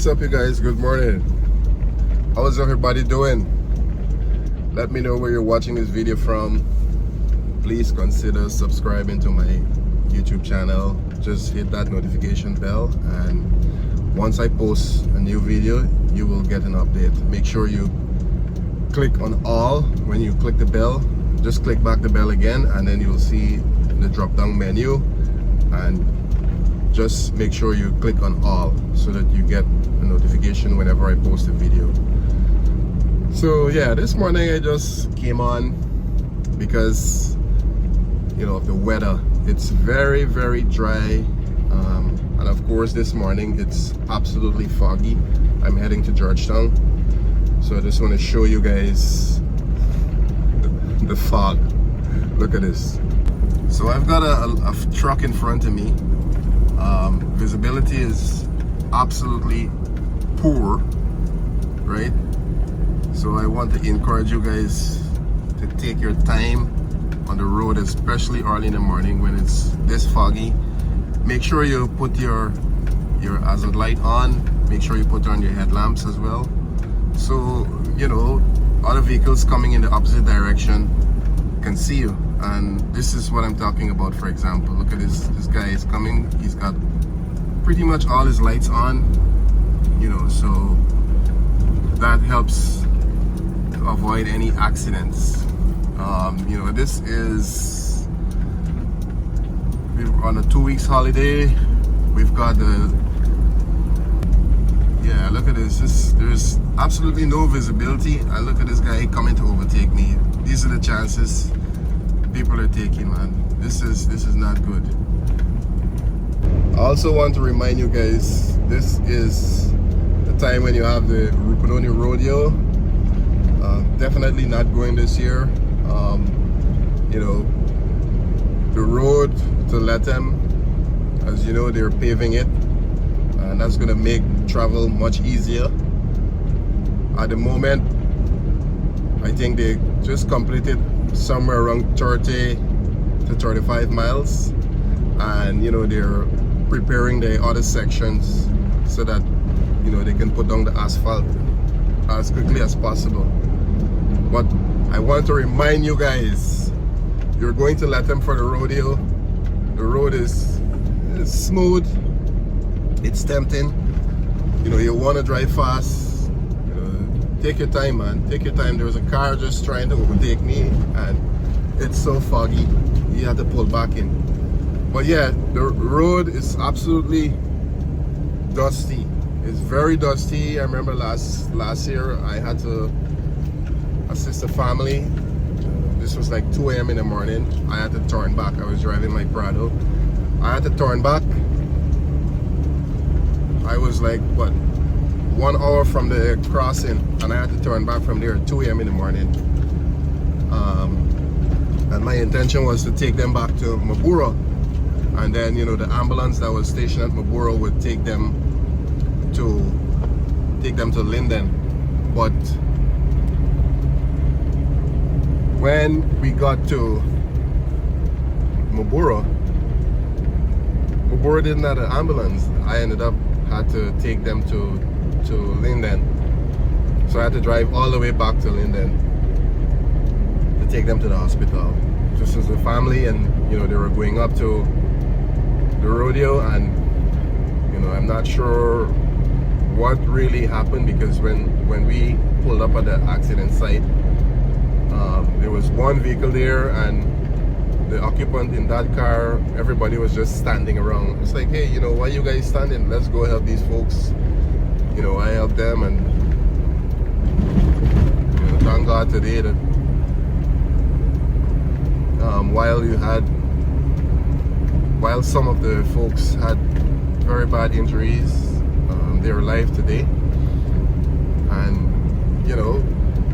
What's up, you guys? Good morning. How's everybody doing? Let me know where you're watching this video from. Please consider subscribing to my YouTube channel. Just hit that notification bell, and once I post a new video, you will get an update. Make sure you click on all. When you click the bell, just click back the bell again, and then you'll see the drop down menu, and just make sure you click on all so that you get a notification whenever I post a video. So yeah, this morning I just came on because of the weather. It's very dry, and of course this morning it's absolutely foggy. I'm heading to Georgetown, so I just want to show you guys the fog. Look at this. So I've got a truck in front of me. Visibility is absolutely poor, right? So I want to encourage you guys to take your time on the road, especially early in the morning when it's this foggy. Make sure you put your hazard light on. Make sure you put on your headlamps as well, so other vehicles coming in the opposite direction can see you. And this is what I'm talking about. For example, look at this guy is coming. He's got pretty much all his lights on, so that helps to avoid any accidents. This is, we're on a 2 weeks holiday. We've got look at this. There's absolutely no visibility, and look at this guy coming to overtake me. These are the chances people are taking, man. This is not good. I also want to remind you guys, this is the time when you have the Rupununi Rodeo. Definitely not going this year. The road to Linden, as you know, they're paving it, and that's going to make travel much easier. At the moment, I think they just completed somewhere around 30 to 35 miles, and they're preparing the other sections so that they can put down the asphalt as quickly as possible. But I want to remind you guys, you're going to Linden for the rodeo. The road is smooth, it's tempting. You want to drive fast. Take your time, man. Take your time. There was a car just trying to overtake me, and it's so foggy, you have to pull back in. But yeah, the road is absolutely dusty. It's very dusty. I remember last year I had to assist a family. This was like 2 a.m. in the morning. I had to turn back. I was driving my Prado. I had to turn back. I was like, what, 1 hour from the crossing, and I had to turn back from there at 2 a.m. in the morning. And my intention was to take them back to Mabura, and then the ambulance that was stationed at Mabura would take them to Linden. But when we got to Mabura didn't have an ambulance. I ended up had to take them to Linden, so I had to drive all the way back to Linden to take them to the hospital, just as a family. And they were going up to the rodeo, and I'm not sure what really happened, because when we pulled up at the accident site, there was one vehicle there, and the occupant in that car, everybody was just standing around. It's like, hey, why you guys standing? Let's go help these folks. I helped them, and thank God today that while some of the folks had very bad injuries, they're alive today. And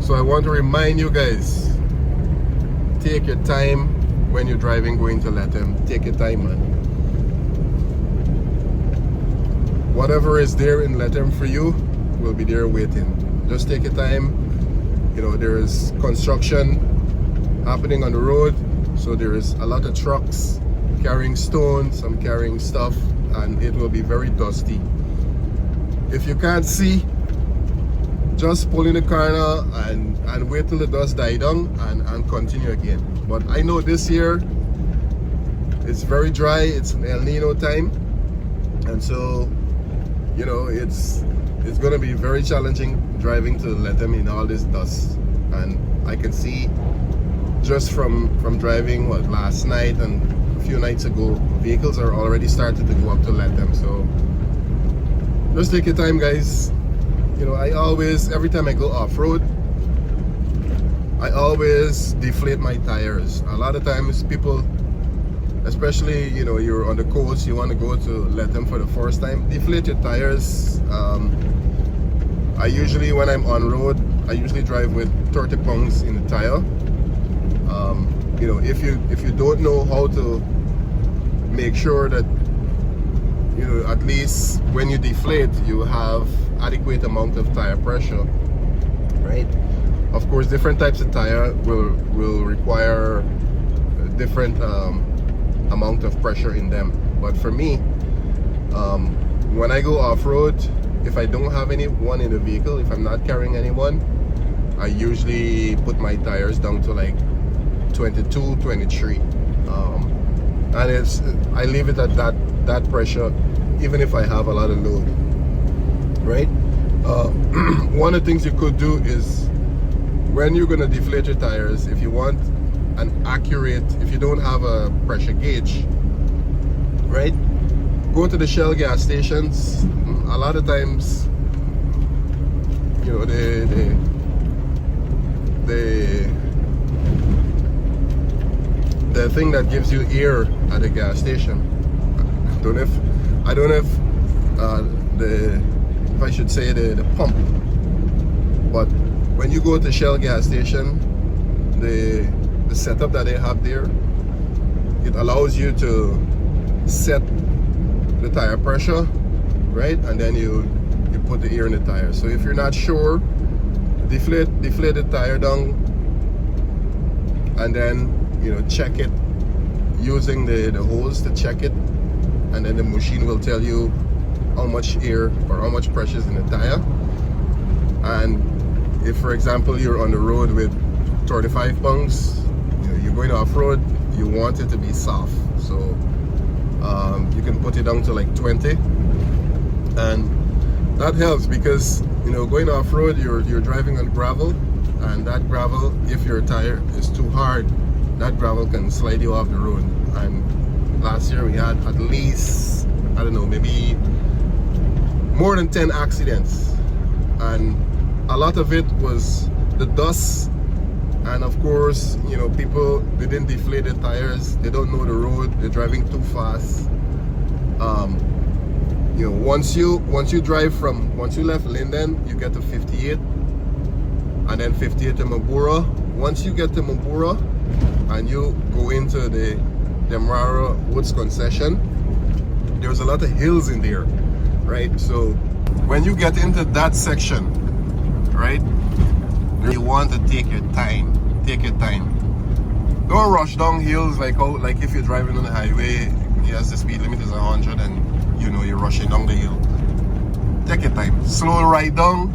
so I want to remind you guys, take your time when you're driving going to Linden. Take your time, man. Whatever is there in Linden for you will be there waiting. Just take your time. There is construction happening on the road, so there is a lot of trucks carrying stones, some carrying stuff, and it will be very dusty. if you can't see, just pull in the corner and wait till the dust die down and continue again. But I know this year it's very dry, it's an El Nino time, and so you know it's going to be very challenging driving to Linden in all this dust. And I can see just from driving last night and a few nights ago, vehicles are already started to go up to Linden. So just take your time, guys. You know, I always, every time I go off-road, I always deflate my tires. A lot of times people, especially, you know, you're on the coast, you want to go to Linden for the first time, deflate your tires. I usually, when I'm on road, I usually drive with 30 pounds in the tire. You know, if you don't know how to make sure that, you know, at least when you deflate, you have adequate amount of tire pressure, right? Of course, different types of tire will require a different amount of pressure in them. But for me, when I go off-road, if I don't have anyone in the vehicle, if I'm not carrying anyone, I usually put my tires down to like 22, 23. And I leave it at that pressure, even if I have a lot of load, right? One of the things you could do is, when you're gonna deflate your tires, if you want an accurate, if you don't have a pressure gauge, right, go to the Shell gas stations. A lot of times, you know, the thing that gives you air at the gas station, I don't know if I should say the pump, but when you go to Shell gas station, the setup that they have there, it allows you to set the tire pressure, right? And then you put the air in the tire. So if you're not sure, deflate the tire down, and then, you know, check it using the hose to check it, and then the machine will tell you how much air or how much pressure is in the tire. And if, for example, you're on the road with 35 pounds, you know, you're going off-road, you want it to be soft, so you can put it down to like 20, and that helps because, you know, going off-road, you're driving on gravel, and that gravel, if your tire is too hard, that gravel can slide you off the road. And last year we had at least, I don't know, maybe more than 10 accidents, and a lot of it was the dust. And of course, you know, people, they didn't deflate their tires, they don't know the road, they're driving too fast. You know, once you left Linden, you get to 58, and then 58 to Mabura. Once you get to Mabura and you go into the Demerara Woods concession, there's a lot of hills in there, right? So when you get into that section, right, you want to take your time. Don't rush down hills like if you're driving on the highway, yes, the speed limit is 100 and you know you're rushing down the hill. Take your time. Slow ride down,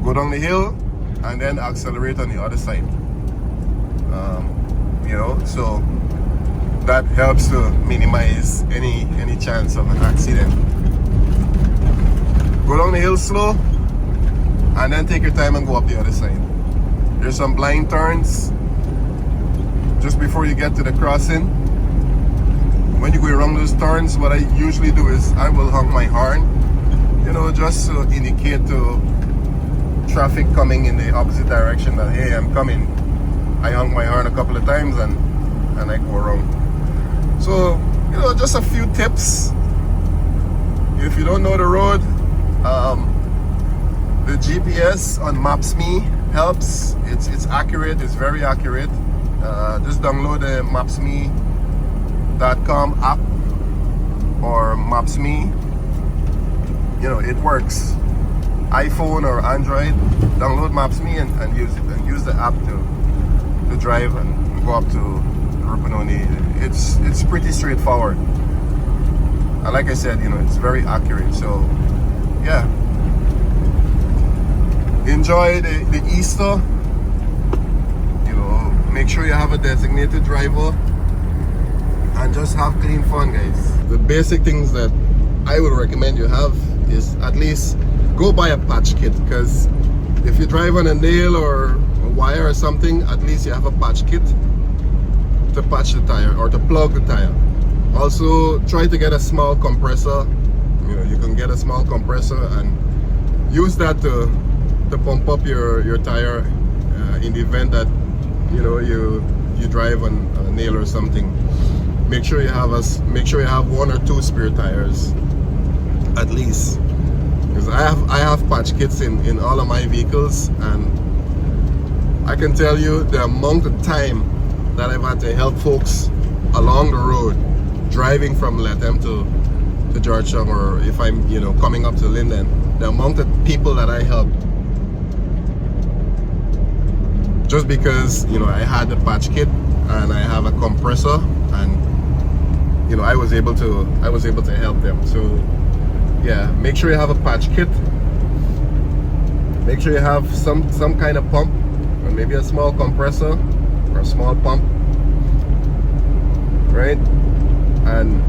go down the hill, and then accelerate on the other side. You know, so that helps to minimize any chance of an accident. Go down the hill slow, and then take your time and go up the other side. There's some blind turns just before you get to the crossing. When you go around those turns, what I usually do is I will honk my horn, you know, just to indicate to traffic coming in the opposite direction that, hey, I'm coming. I honk my horn a couple of times and I go around. So, you know, just a few tips. If you don't know the road, the GPS on Maps.me helps. It's accurate, it's very accurate. Just download the Maps.me.com app or Maps.me. You know, it works. iPhone or Android, download Maps.me and use it, and use the app to drive and go up to Rupununi. It's pretty straightforward. And like I said, you know, it's very accurate. So yeah, enjoy the Easter. You know, make sure you have a designated driver and just have clean fun, guys. The basic things that I would recommend you have is at least go buy a patch kit, because if you drive on a nail or a wire or something, at least you have a patch kit to patch the tire or to plug the tire. Also, try to get a small compressor. You know, you can get a small compressor and use that to pump up your tire in the event that, you know, you drive on a nail or something. Make sure you have 1 or 2 spare tires at least, because I have patch kits in all of my vehicles, and I can tell you the amount of time that I've had to help folks along the road driving from Linden to Georgetown, or if I'm, you know, coming up to Linden, the amount of people that I help just because, you know, I had the patch kit and I have a compressor, and you know, I was able to help them. So yeah, make sure you have a patch kit. Make sure you have some kind of pump, or maybe a small compressor or a small pump, right? And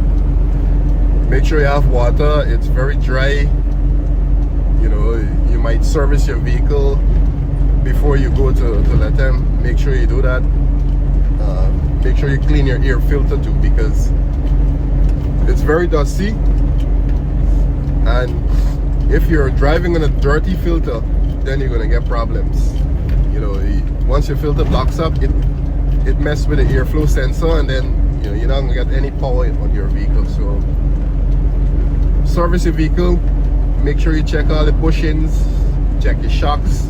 make sure you have water. It's very dry. You know, you might service your vehicle before you go to let them. Make sure you do that. Make sure you clean your air filter too, because it's very dusty, and if you're driving on a dirty filter, then you're gonna get problems. You know, once your filter blocks up, it messes with the airflow sensor, and then, you know, you're not gonna get any power on your vehicle. So service your vehicle. Make sure you check all the bushings, check your shocks,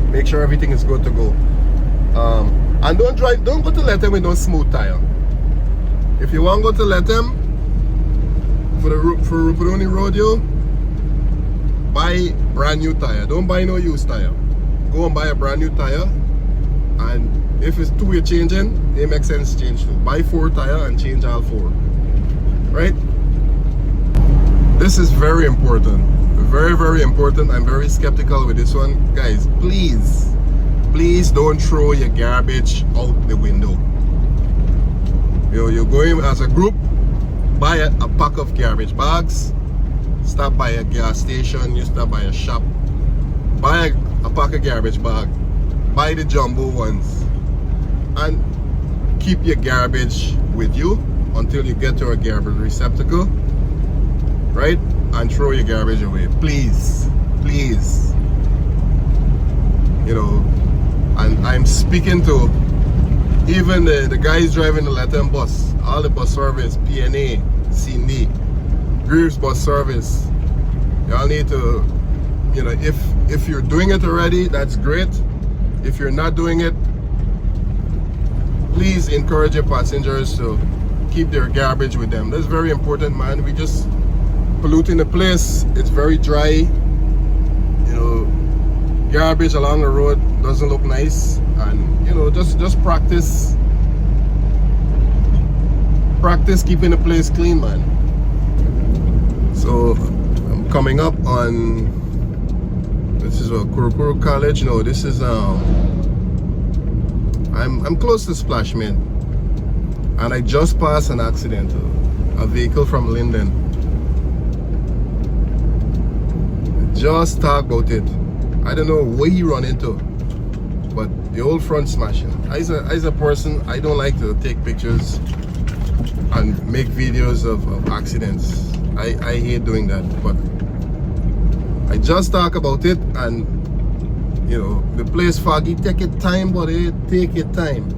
make sure everything is good to go. And don't go to Linden with no smooth tire. If you want to go to Linden for Rupununi Rodeo, buy brand new tire. Don't buy no used tire. Go and buy a brand new tire. And if it's 2-way changing, it makes sense to change 2. Buy 4 tire and change all 4. Right? This is very important. Very, very important. I'm very skeptical with this one. Guys, please don't throw your garbage out the window. You know, you're going as a group, buy a pack of garbage bags, stop by a gas station, you stop by a shop, buy a pack of garbage bag, buy the jumbo ones, and keep your garbage with you until you get to a garbage receptacle, right? And throw your garbage away. Please. You know, and I'm speaking to even the guys driving the Linden bus, all the bus service, PNA, CD, Greaves bus service. Y'all need to, you know, if you're doing it already, that's great. If you're not doing it, please encourage your passengers to keep their garbage with them. That's very important, man. We just polluting the place. It's very dry. You know, garbage along the road doesn't look nice, and you know, just practice keeping the place clean, man. So I'm coming up on, this is a Kurukuru College. No, this is I'm close to Splashmime, and I just passed an accident. A vehicle from Linden. Just talk about it. I don't know where he run into, but the old front smashing. As a person, I don't like to take pictures and make videos of accidents. I hate doing that, but I just talk about it, and you know, the place foggy. Take your time, buddy. Take your time.